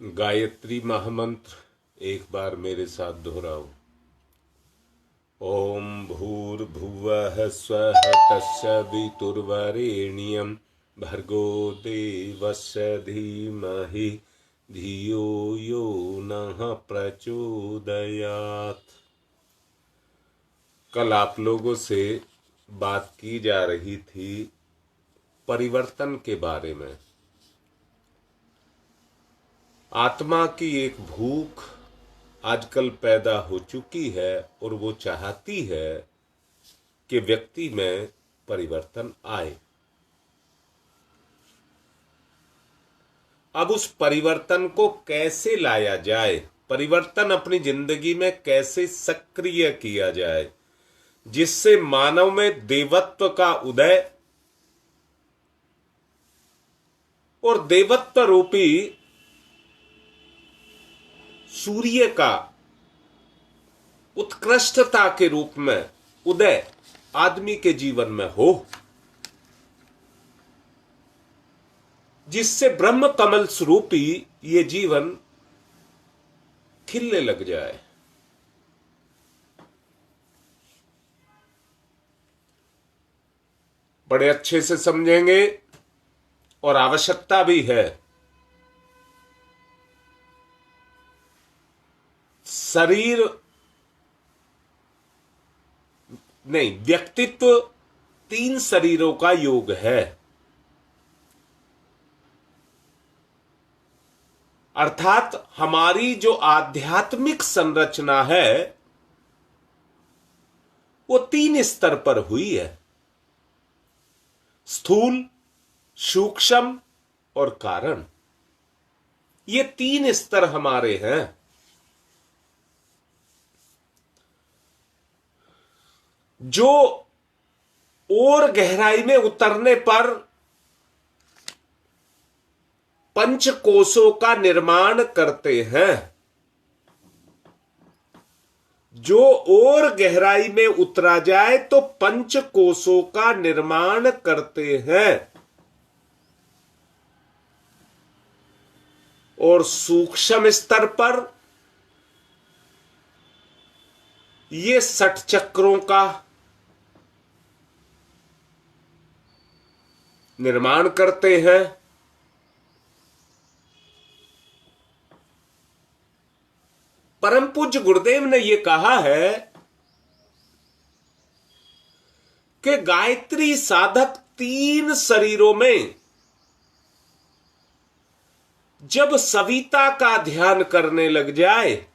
गायत्री महामंत्र एक बार मेरे साथ दोहराओ। ओम भूर्भुवः स्वः तत्सवितुर्वरेण्यं भर्गो देवस्य धीमहि धियो यो नः प्रचोदयात्। कल आप लोगों से बात की जा रही थी परिवर्तन के बारे में। आत्मा की एक भूख आजकल पैदा हो चुकी है और वो चाहती है कि व्यक्ति में परिवर्तन आए। अब उस परिवर्तन को कैसे लाया जाए, परिवर्तन अपनी जिंदगी में कैसे सक्रिय किया जाए, जिससे मानव में देवत्व का उदय और देवत्व रूपी सूर्य का उत्कृष्टता के रूप में उदय आदमी के जीवन में हो, जिससे ब्रह्म कमल स्वरूपी ये जीवन खिलने लग जाए। बड़े अच्छे से समझेंगे और आवश्यकता भी है। शरीर नहीं, व्यक्तित्व 3 शरीरों का योग है। अर्थात हमारी जो आध्यात्मिक संरचना है वो 3 स्तर पर हुई है, स्थूल, सूक्ष्म और कारण। ये 3 स्तर हमारे हैं। जो और गहराई में उतरने पर पंच कोशों का निर्माण करते हैं, जो और गहराई में उतरा जाए तो पंच कोशों का निर्माण करते हैं, और सूक्ष्म स्तर पर ये 60 चक्रों का निर्माण करते हैं। परम पूज्य गुरुदेव ने यह कहा है कि गायत्री साधक 3 शरीरों में जब सविता का ध्यान करने लग जाए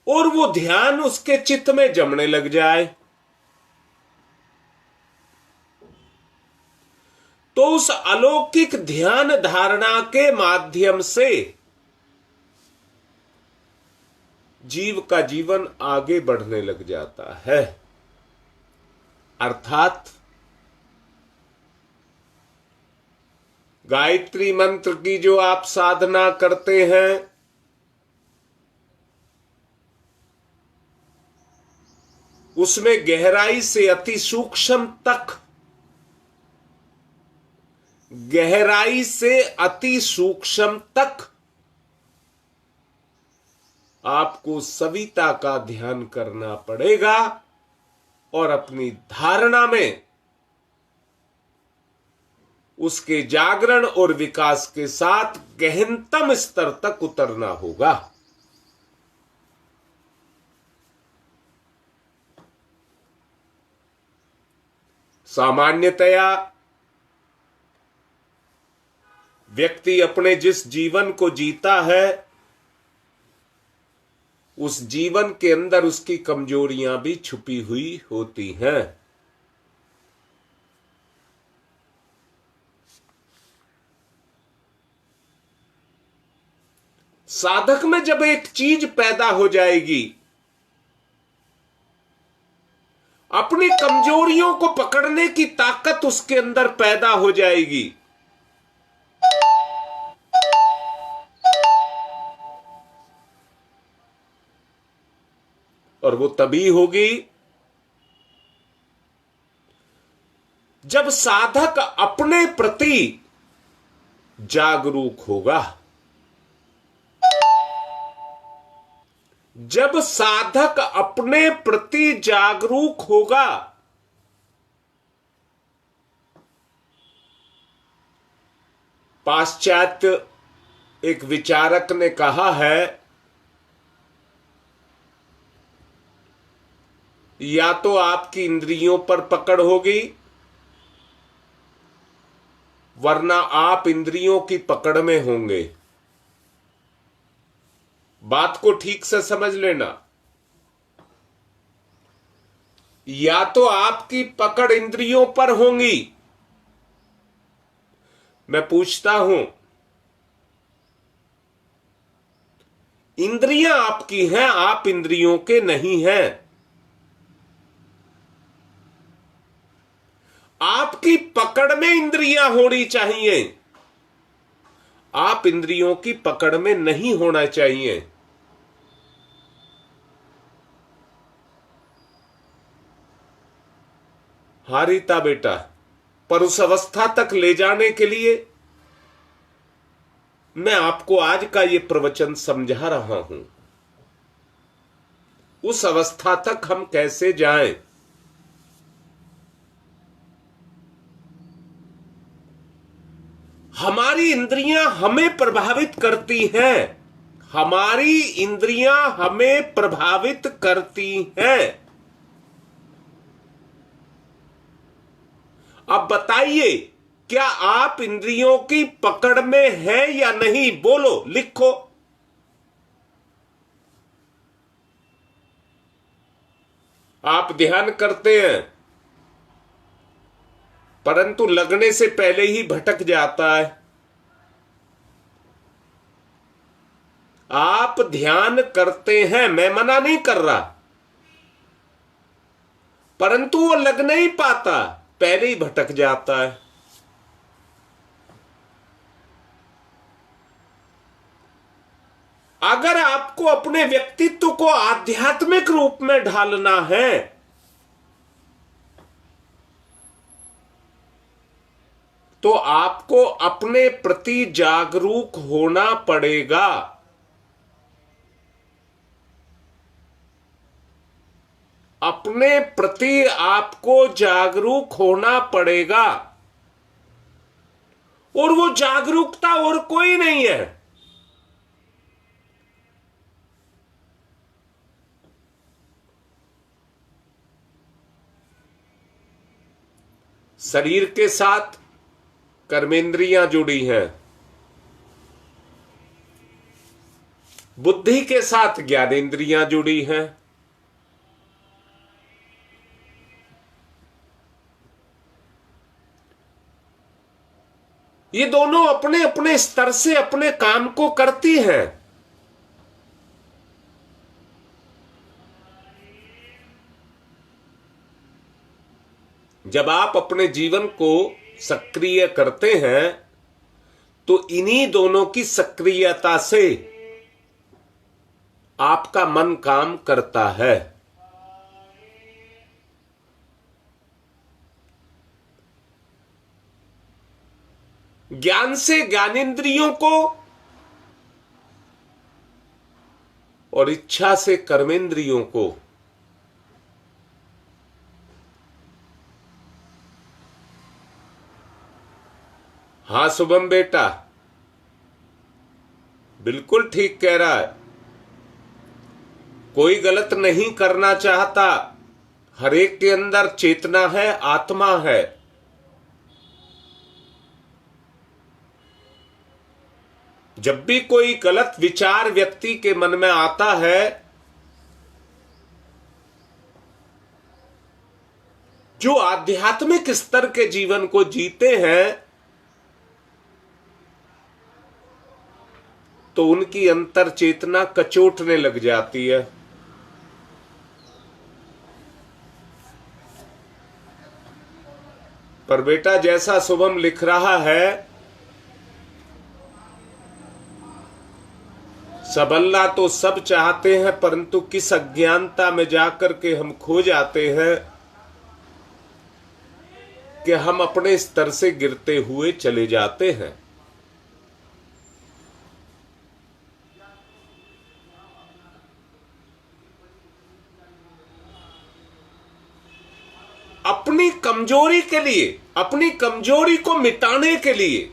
और वो ध्यान उसके चित्त में जमने लग जाए तो उस अलौकिक ध्यान धारणा के माध्यम से जीव का जीवन आगे बढ़ने लग जाता है। अर्थात गायत्री मंत्र की जो आप साधना करते हैं, उसमें गहराई से अति सूक्ष्म तक, गहराई से अति सूक्ष्म तक आपको सविता का ध्यान करना पड़ेगा और अपनी धारणा में उसके जागरण और विकास के साथ गहनतम स्तर तक उतरना होगा। सामान्यतया व्यक्ति अपने जिस जीवन को जीता है उस जीवन के अंदर उसकी कमजोरियां भी छुपी हुई होती हैं। साधक में जब एक चीज पैदा हो जाएगी, अपनी कमजोरियों को पकड़ने की ताकत उसके अंदर पैदा हो जाएगी, और वो तभी होगी जब साधक अपने प्रति जागरूक होगा, जब साधक अपने प्रति जागरूक होगा, पाश्चात्य एक विचारक ने कहा है, या तो आपकी इंद्रियों पर पकड़ होगी, वरना आप इंद्रियों की पकड़ में होंगे। बात को ठीक से समझ लेना। या तो आपकी पकड़ इंद्रियों पर होंगी। मैं पूछता हूं, इंद्रियां आपकी हैं, आप इंद्रियों के नहीं हैं। आपकी पकड़ में इंद्रियां होनी चाहिए, आप इंद्रियों की पकड़ में नहीं होना चाहिए। हारीता बेटा, पर उस अवस्था तक ले जाने के लिए मैं आपको आज का ये प्रवचन समझा रहा हूं। उस अवस्था तक हम कैसे जाएं? हमारी इंद्रियां हमें प्रभावित करती हैं, हमारी इंद्रियां हमें प्रभावित करती हैं। अब बताइए, क्या आप इंद्रियों की पकड़ में हैं या नहीं? बोलो, लिखो। आप ध्यान करते हैं, परंतु लगने से पहले ही भटक जाता है। आप ध्यान करते हैं, मैं मना नहीं कर रहा, परंतु वो लग नहीं पाता, पहले ही भटक जाता है। अगर आपको अपने व्यक्तित्व को आध्यात्मिक रूप में ढालना है, तो आपको अपने प्रति जागरूक होना पड़ेगा। अपने प्रति आपको जागरूक होना पड़ेगा, और वो जागरूकता और कोई नहीं है। शरीर के साथ कर्मेंद्रियां जुड़ी हैं, बुद्धि के साथ ज्ञानेंद्रियां जुड़ी हैं। ये दोनों अपने अपने स्तर से अपने काम को करती हैं। जब आप अपने जीवन को सक्रिय करते हैं, तो इन्हीं दोनों की सक्रियता से आपका मन काम करता है। ज्ञान से ज्ञानेंद्रियों को और इच्छा से कर्मेंद्रियों को। हाँ शुभम बेटा, बिल्कुल ठीक कह रहा है। कोई गलत नहीं करना चाहता, हर एक के अंदर चेतना है, आत्मा है। जब भी कोई गलत विचार व्यक्ति के मन में आता है, जो आध्यात्मिक स्तर के जीवन को जीते हैं, तो उनकी अंतर चेतना कचोटने लग जाती है। पर बेटा, जैसा शुभम लिख रहा है, सबल्ला तो सब चाहते हैं, परंतु किस अज्ञानता में जाकर के हम खो जाते हैं। कि हम अपने स्तर से गिरते हुए चले जाते हैं। अपनी कमजोरी के लिए, अपनी कमजोरी को मिटाने के लिए,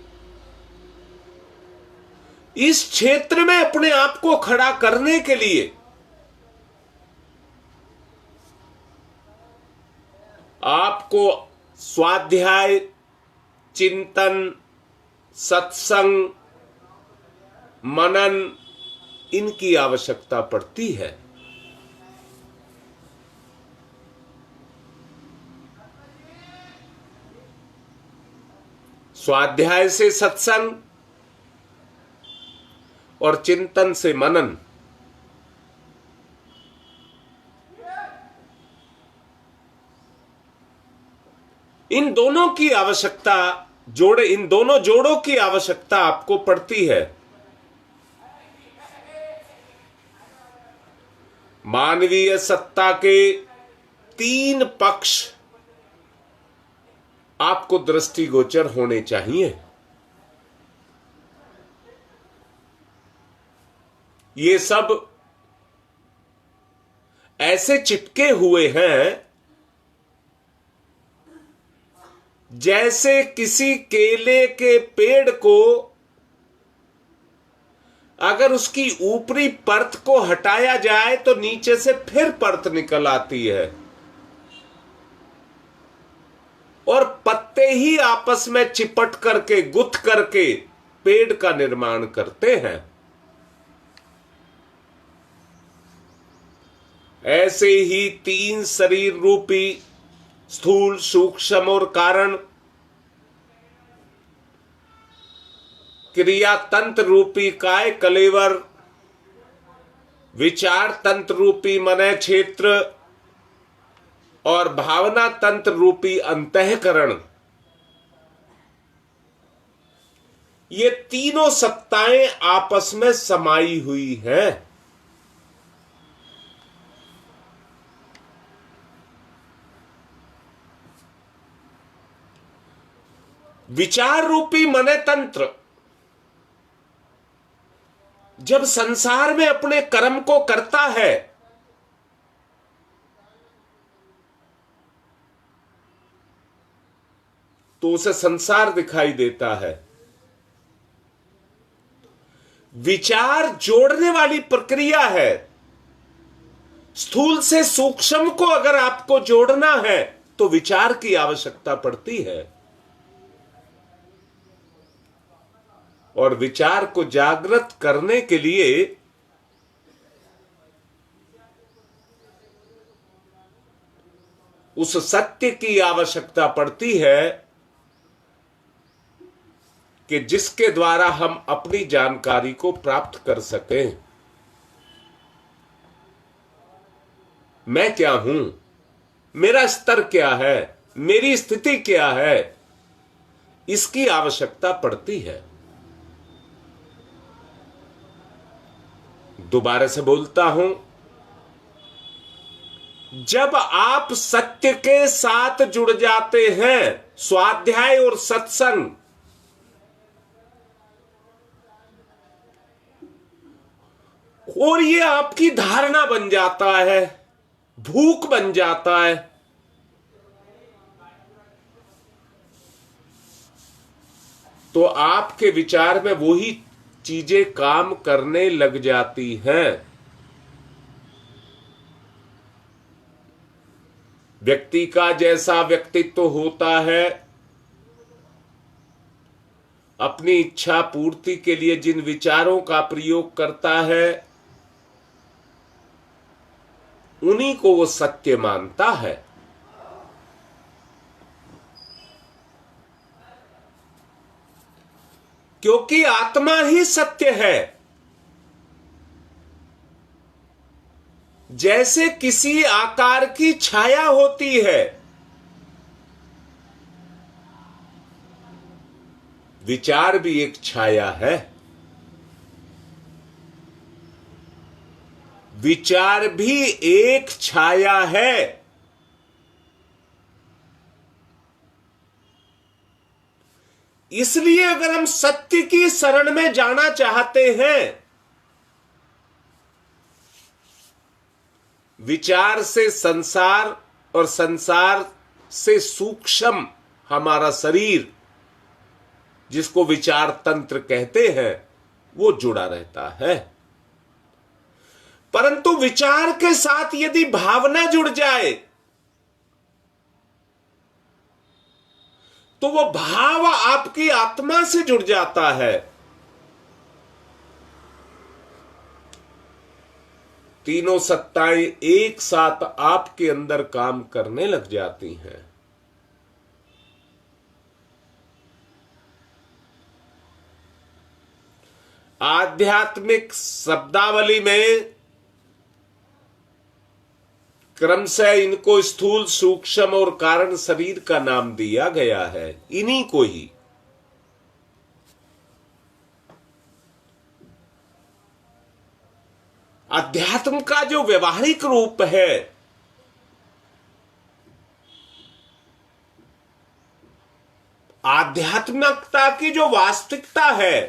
इस क्षेत्र में अपने आप को खड़ा करने के लिए आपको स्वाध्याय, चिंतन, सत्संग, मनन, इनकी आवश्यकता पड़ती है। स्वाध्याय से सत्संग और चिंतन से मनन, इन दोनों की आवश्यकता, इन दोनों जोड़ों की आवश्यकता आपको पड़ती है। मानवीय सत्ता के 3 पक्ष आपको दृष्टिगोचर होने चाहिए। ये सब ऐसे चिपके हुए हैं जैसे किसी केले के पेड़ को अगर उसकी ऊपरी परत को हटाया जाए तो नीचे से फिर परत निकल आती है और पत्ते ही आपस में चिपट करके, गुथ करके पेड़ का निर्माण करते हैं। ऐसे ही 3 शरीर रूपी स्थूल, सूक्ष्म और कारण, क्रिया तंत्र रूपी काय कलेवर, विचार तंत्र रूपी मनय क्षेत्र और भावना तंत्र रूपी अंतःकरण, ये तीनों सत्ताएं आपस में समाई हुई हैं। विचार रूपी मनय तंत्र जब संसार में अपने कर्म को करता है तो उसे संसार दिखाई देता है। विचार जोड़ने वाली प्रक्रिया है। स्थूल से सूक्ष्म को अगर आपको जोड़ना है तो विचार की आवश्यकता पड़ती है और विचार को जागृत करने के लिए उस सत्य की आवश्यकता पड़ती है कि जिसके द्वारा हम अपनी जानकारी को प्राप्त कर सकें। मैं क्या हूं, मेरा स्तर क्या है, मेरी स्थिति क्या है, इसकी आवश्यकता पड़ती है। दोबारा से बोलता हूं, जब आप सत्य के साथ जुड़ जाते हैं, स्वाध्याय और सत्संग, और ये आपकी धारणा बन जाता है, भूख बन जाता है, तो आपके विचार में वही चीजें काम करने लग जाती हैं। व्यक्ति का जैसा व्यक्तित्व होता है, अपनी इच्छा पूर्ति के लिए जिन विचारों का प्रयोग करता है उन्हीं को वो सत्य मानता है। क्योंकि आत्मा ही सत्य है। जैसे किसी आकार की छाया होती है, विचार भी एक छाया है। विचार भी एक छाया है। इसलिए अगर हम सत्य की शरण में जाना चाहते हैं, विचार से संसार और संसार से सूक्ष्म हमारा शरीर, जिसको विचार तंत्र कहते हैं, वो जुड़ा रहता है। परंतु विचार के साथ यदि भावना जुड़ जाए तो वो भाव आपकी आत्मा से जुड़ जाता है। तीनों सत्ताएं एक साथ आपके अंदर काम करने लग जाती हैं। आध्यात्मिक शब्दावली में क्रमशः इनको स्थूल, सूक्ष्म और कारण शरीर का नाम दिया गया है, इन्हीं को ही। अध्यात्म का जो व्यवहारिक रूप है, आध्यात्मिकता की जो वास्तविकता है,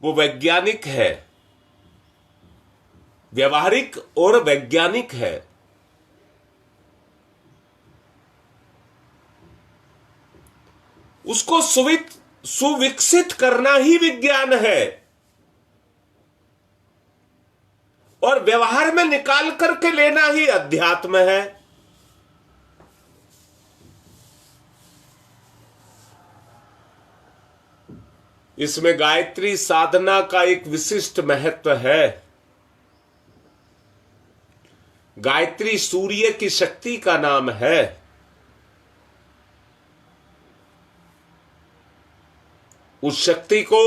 वो वैज्ञानिक है, व्यवहारिक और वैज्ञानिक है। उसको सुविकसित करना ही विज्ञान है और व्यवहार में निकाल करके लेना ही अध्यात्म है। इसमें गायत्री साधना का एक विशिष्ट महत्व है। गायत्री सूर्य की शक्ति का नाम है। उस शक्ति को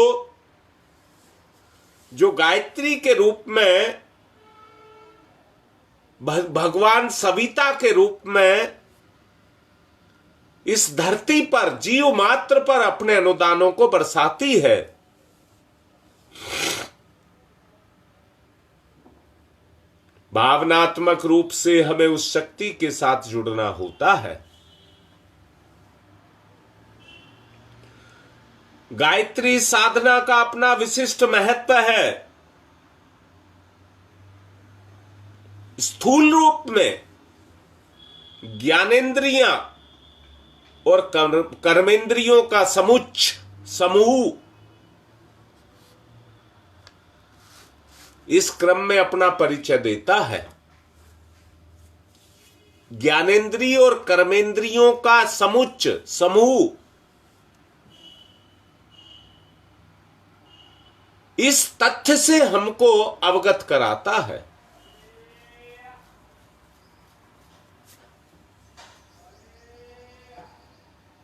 जो गायत्री के रूप में, भगवान सविता के रूप में इस धरती पर जीव मात्र पर अपने अनुदानों को बरसाती है, भावनात्मक रूप से हमें उस शक्ति के साथ जुड़ना होता है। गायत्री साधना का अपना विशिष्ट महत्व है। स्थूल रूप में ज्ञानेंद्रियां और कर्मेंद्रियों का समूह इस क्रम में अपना परिचय देता है। ज्ञानेंद्रिय और कर्मेंद्रियों का समूह इस तथ्य से हमको अवगत कराता है।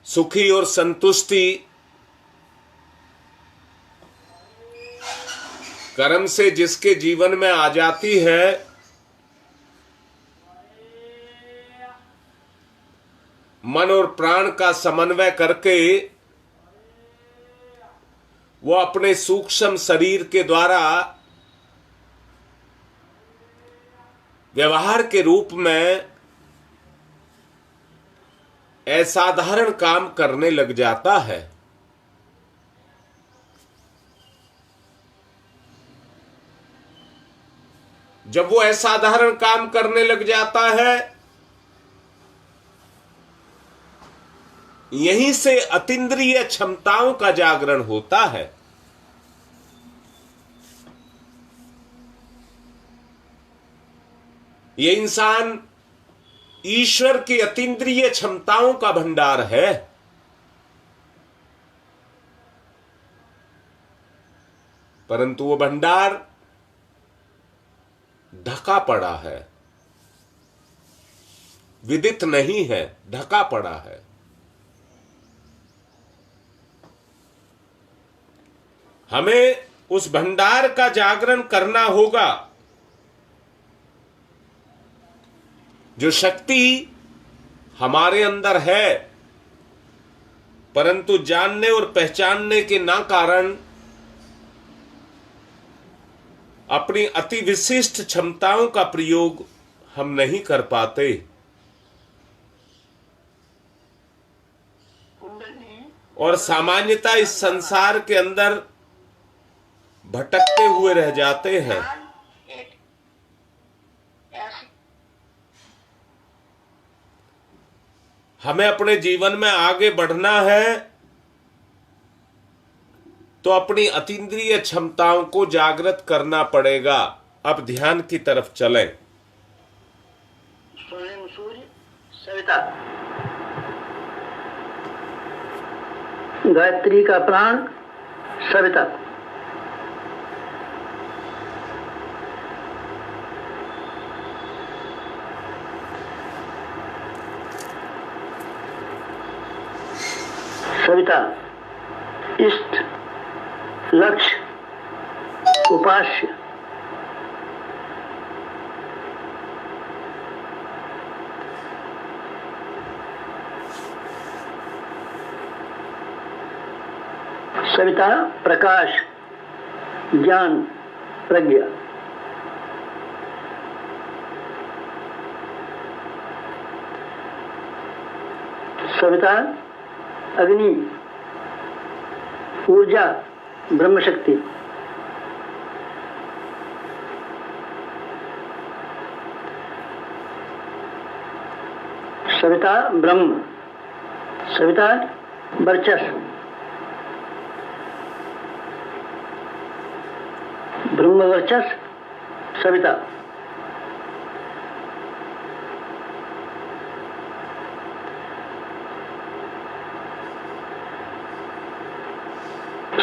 सुखी और संतुष्टि कर्म से जिसके जीवन में आ जाती है, मन और प्राण का समन्वय करके वो अपने सूक्ष्म शरीर के द्वारा व्यवहार के रूप में असाधारण काम करने लग जाता है। जब वो असाधारण काम करने लग जाता है, यहीं से अतीन्द्रिय क्षमताओं का जागरण होता है। ये इंसान ईश्वर की अतीन्द्रिय क्षमताओं का भंडार है। परंतु वो भंडार ढका पड़ा है, विदित नहीं है, ढका पड़ा है। हमें उस भंडार का जागरण करना होगा। जो शक्ति हमारे अंदर है, परंतु जानने और पहचानने के ना कारण अपनी अति विशिष्ट क्षमताओं का प्रयोग हम नहीं कर पाते। और सामान्यता इस संसार के अंदर भटकते हुए रह जाते हैं। हमें अपने जीवन में आगे बढ़ना है तो अपनी अतीन्द्रिय क्षमताओं को जागृत करना पड़ेगा। अब ध्यान की तरफ चलें। स्वर्णिम सूर्य सविता, गायत्री का प्राण सविता। सविता इष्ट, लक्ष्य, उपास्य। सविता प्रकाश, ज्ञान, प्रज्ञा। सविता अग्नि, ऊर्जा, ब्रह्म शक्ति। सविता ब्रह्म, सविता वर्चस्व, ब्रह्म वर्चस्व सविता।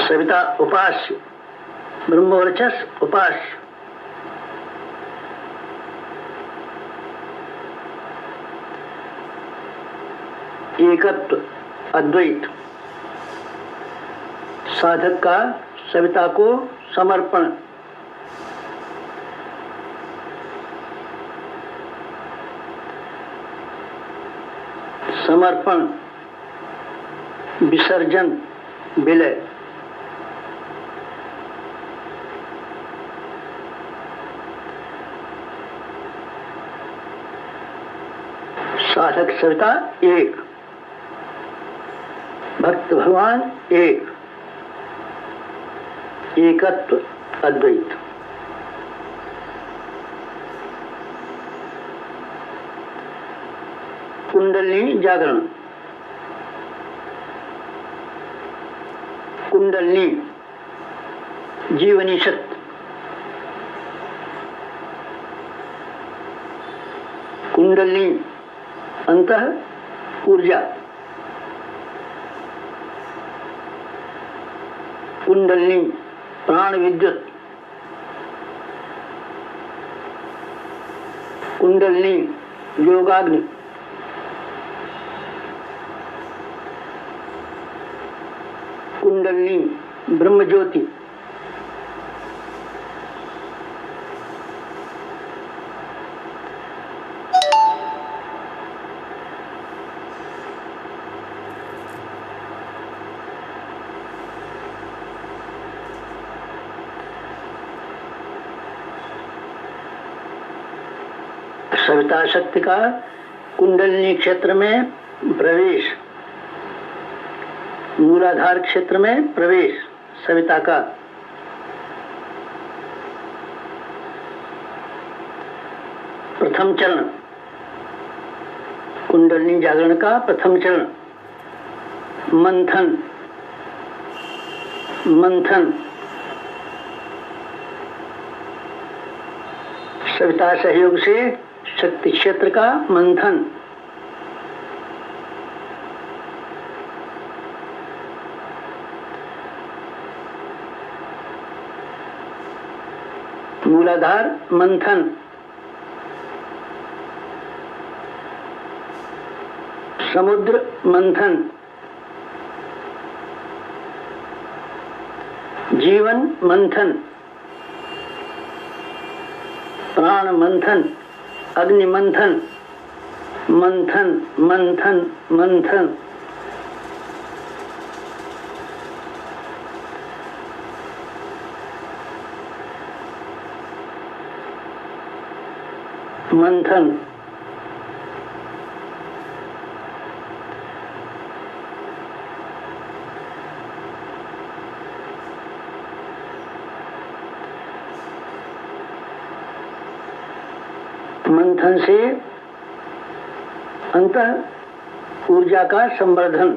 सविता उपास्य, ब्रह्म वर्चस्व उपास्य। एकत्व, अद्वैत। साधक का सविता को समर्पण। समर्पण, विसर्जन, विलय। साधक सविता एक, भक्त भगवान एक, एकत्व, अद्वैत। कुंडलिनी जागरण। कुंडलिनी जीवनी शक्ति। कुंडलिनी अंतः ऊर्जा। कुंडलिनी प्राण विद्युत। कुंडलिनी योगाग्नि। कुंडलिनी ब्रह्म ज्योति। सविता शक्ति का कुंडलिनी क्षेत्र में प्रवेश, मूलाधार क्षेत्र में प्रवेश सविता का। प्रथम चरण, कुंडलिनी जागरण का प्रथम चरण। मंथन, मंथन। सविता सहयोग से शक्ति क्षेत्र का मंथन। मूलाधार मंथन। समुद्र मंथन। जीवन मंथन। प्राण मंथन, अग्नि मंथन। मंथन, मंथन, मंथन। मंथन। मंथन से अंत ऊर्जा का संवर्धन।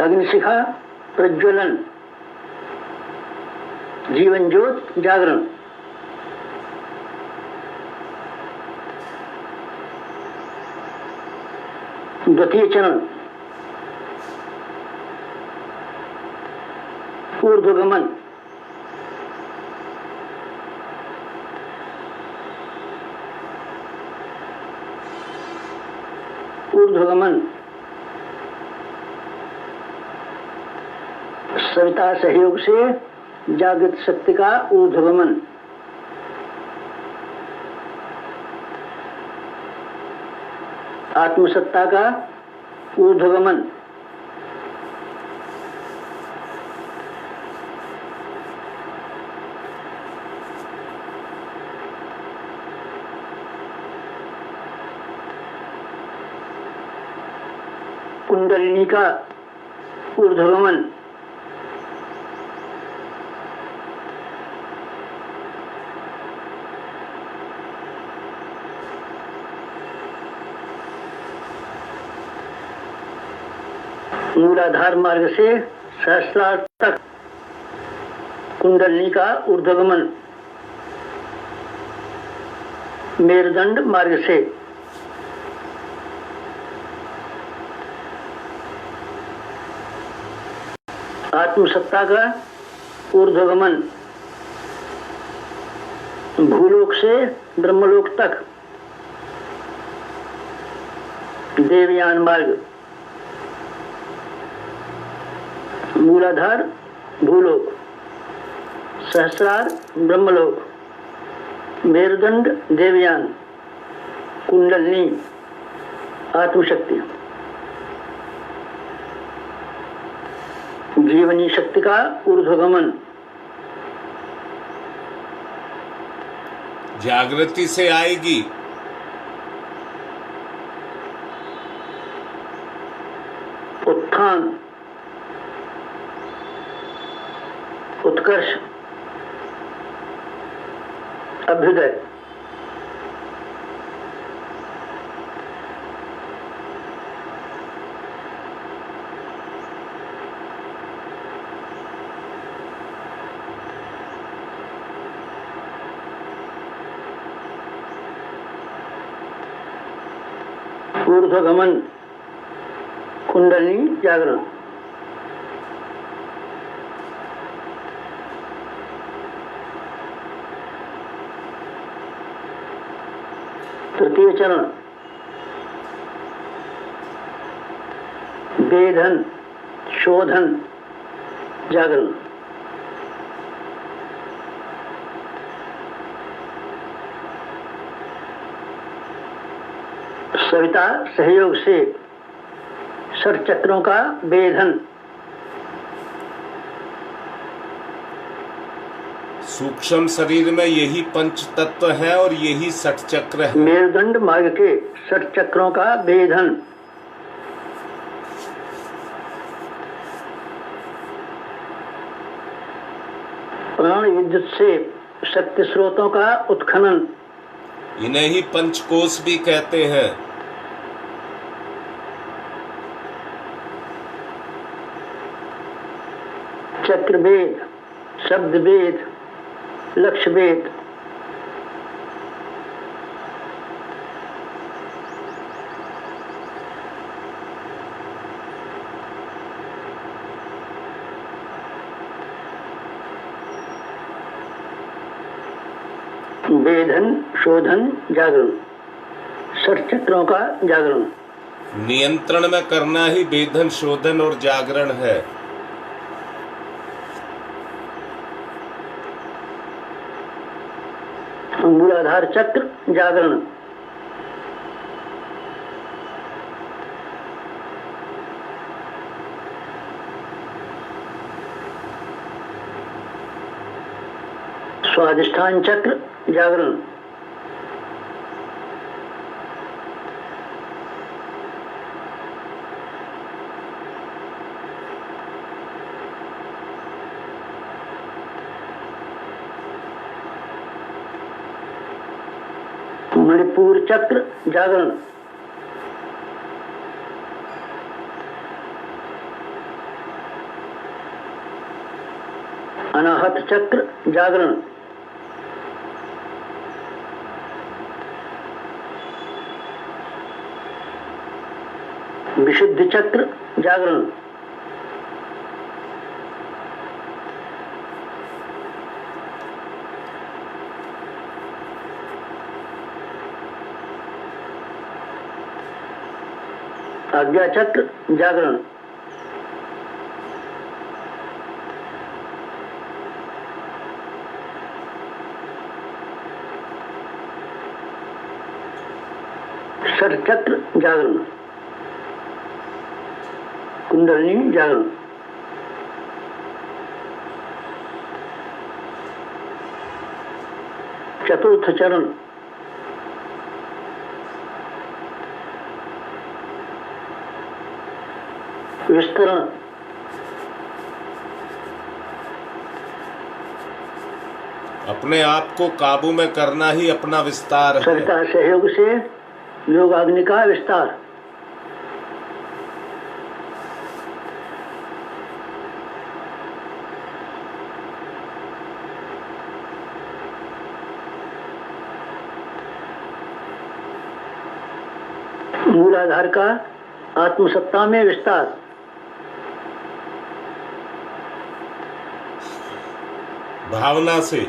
अग्निशिखा प्रज्वलन, जीवन ज्योत जागरण। द्वितीय चरण ऊर्ध्वगमन, ऊर्ध्वगमन। सविता सहयोग से जागृत शक्ति का ऊर्ध्वगमन। आत्मसत्ता का ऊर्ध्वगमन। कुंडलिनी का ऊर्ध्वगमन। मूलाधार मार्ग से सहस्रार तक कुंडलिनी का ऊर्ध्वगमन। मेरुदंड मार्ग से आत्मसत्ता का ऊर्ध्वगमन। भूलोक से ब्रह्मलोक तक देवयान मार्ग। मूलाधार भूलोक, सहस्रार ब्रह्मलोक, मेरुदंड देवयान, कुंडलिनी आत्मशक्ति। जीवनी शक्ति का ऊर्ध्वगमन। जागृति से आएगी। उत्थान, उत्कर्ष, अभ्युदय। ऊर्ध्वगमन, कुंडलिनी जागरण। तृतीय चरण वेधन, शोधन, जागरण। सविता सहयोग से षट चक्रों का वेधन। सूक्ष्म शरीर में यही पंच तत्व है और यही षट चक्र है। मेरुदंड मार्ग के षट चक्रों का वेधन। प्राण विद्युत से शक्ति स्रोतों का उत्खनन। इन्हें ही पंचकोश भी कहते हैं। चक्र वेद, शब्द वेद, लक्ष्य वेद। वेधन, शोधन, जागरण, षट चक्रों का जागरण। नियंत्रण में करना ही वेधन, शोधन और जागरण है। मूलाधार चक्र जागरण। स्वादिष्ठान चक्र जागरण। मणिपुर चक्र जागरण, अनाहत चक्र जागरण, विशुद्ध चक्र जागरण, आज्ञा चक्र जागरण, षट चक्र जागरण, कुंडलिनी जागरण, चतुर्थ चरण, विस्तरण, अपने आप को काबू में करना ही अपना विस्तार है। सविता सहयोग से योगाग्नि का विस्तार, मूलाधार का आत्मसत्ता में विस्तार, भावना से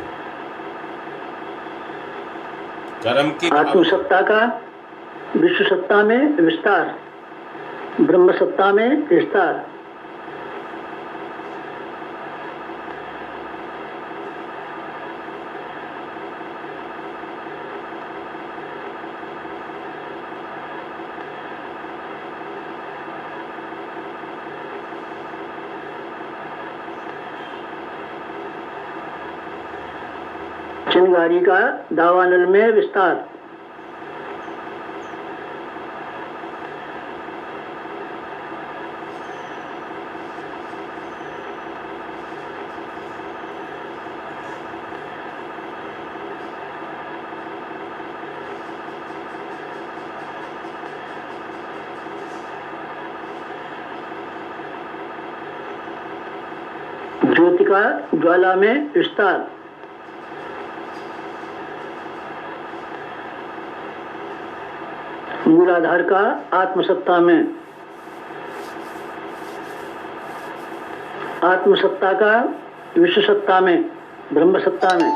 कर्म की आत्मसत्ता का विश्व सत्ता में विस्तार, ब्रह्म सत्ता में विस्तार, चिंगारी का दावानल में विस्तार, ज्योति का ज्वाला में विस्तार, मूलाधार का आत्मसत्ता में, आत्मसत्ता का विश्व सत्ता में, ब्रह्म सत्ता में,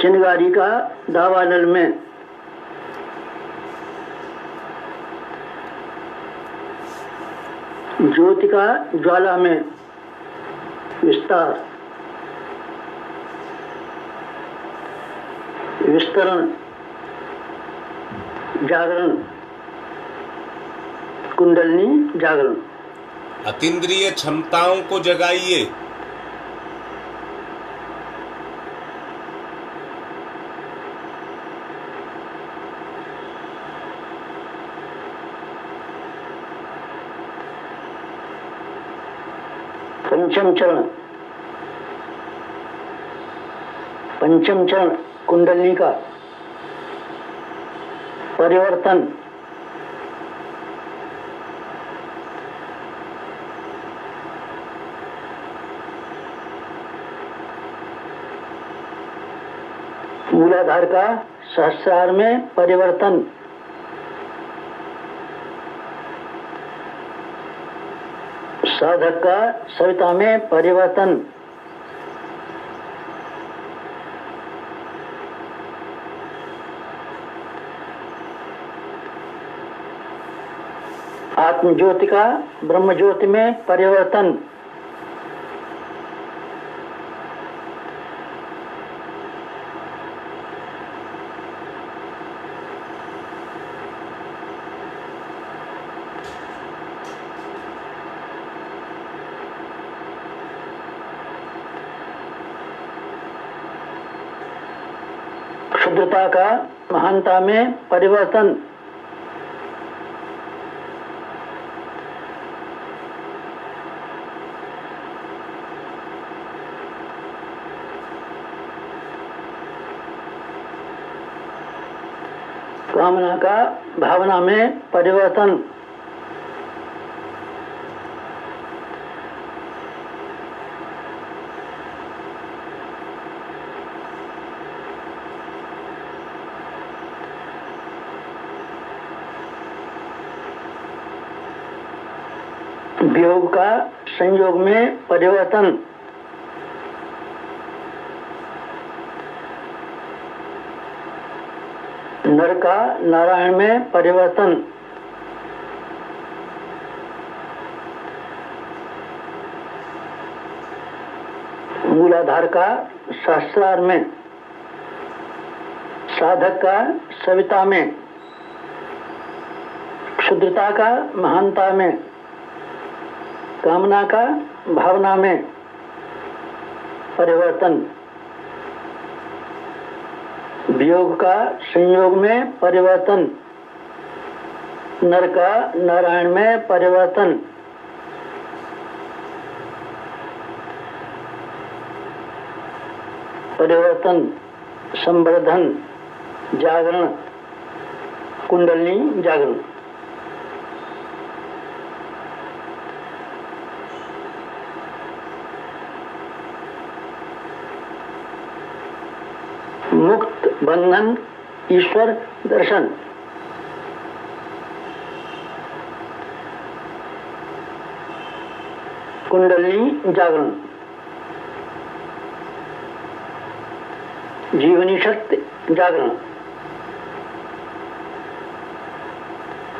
चिंगारी का दावानल में, ज्योति का ज्वाला में विस्तार, विस्तरण, जागरण, कुंडलिनी जागरण, अतीन्द्रिय क्षमताओं को जगाइए। पंचम चरण, पंचम चरण कुंडलिनी का परिवर्तन, मूलाधार का सहस्रार में परिवर्तन, साधक का सविता में परिवर्तन, आत्म ज्योति का ब्रह्म ज्योति में परिवर्तन, क्षुद्रता का महानता में परिवर्तन, कामना का भावना में परिवर्तन। वियोग का संयोग में परिवर्तन। नर का नारायण में परिवर्तन। मूलाधार का शास्त्रार में, साधक का सविता में, क्षुद्रता का महानता में, कामना का भावना में परिवर्तन। वियोग का संयोग में परिवर्तन। नर का नारायण में परिवर्तन। परिवर्तन, संवर्धन, जागरण, कुंडलिनी जागरण। मुक्त बंधन, ईश्वर दर्शन। कुंडलिनी जागरण। जीवनी शक्ति जागरण।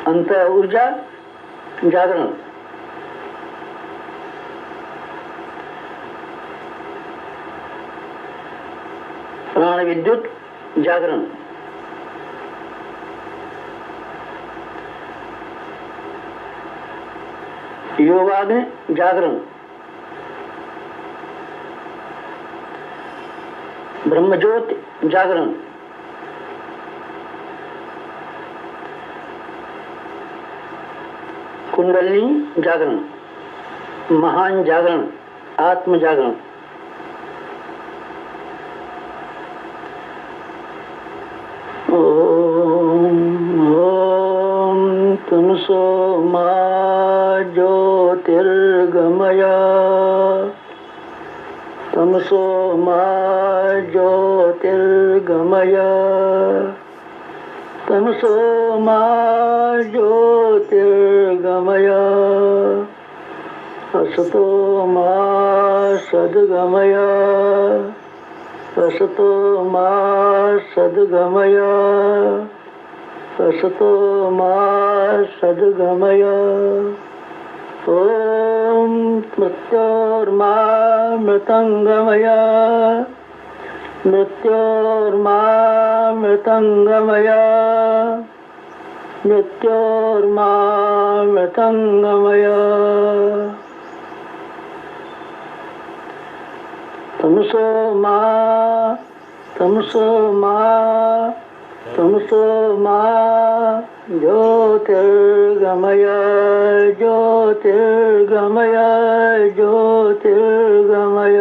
अंत ऊर्जा जागरण। प्राण विद्युत जागरण। योगाग्नि जागरण। ब्रह्मज्योति जागरण। कुंडलिनी जागरण। महान जागरण, आत्म जागरण। तमसो मा ज्योतिर्गमय। तमसो मा ज्योतिर्गमय। तमसो मा ज्योतिर्गमय। असतो मा सद्गमय। असतो मा सद्गमय। असतो मा सद्गमय। ओम मृत्योर्मा मृतंगमय। मृत्योर्मा मृतंगमय। मृत्योर्मा मृतंगमय। तमसो मा तमसो मा तमसो मा ज्योतिर्गमय। ज्योतिर्गमय। ज्योतिर्गमय।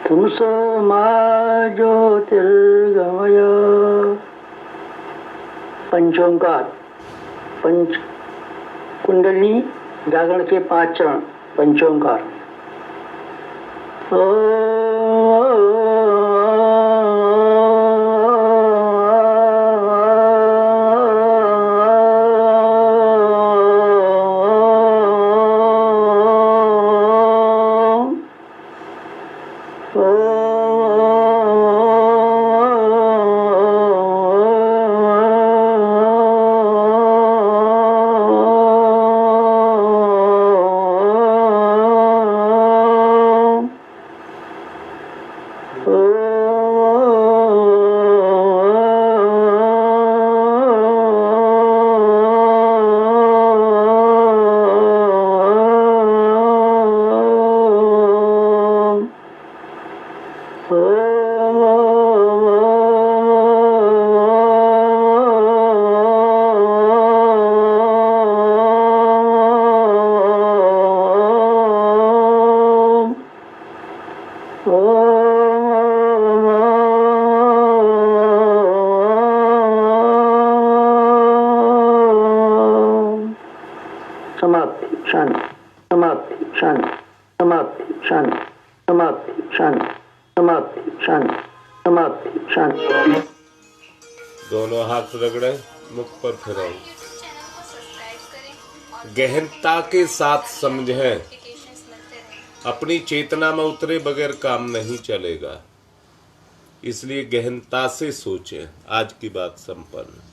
तमसो मा ज्योतिर्गमय। पंचोंकार, पंच कुंडलिनी जागरण के 5 चरण। पंचोंकार। समाप्ति शांति समाप्ति शांति समाप्ति शांति समाप्ति शांति समाप्ति शांति समाप्ति शांति। दोनों हाथ रगड़े, मुख पर फिराएं। गहनता के साथ समझें, अपनी चेतना में उतरे बगैर काम नहीं चलेगा, इसलिए गहनता से सोचें। आज की बात संपन्न।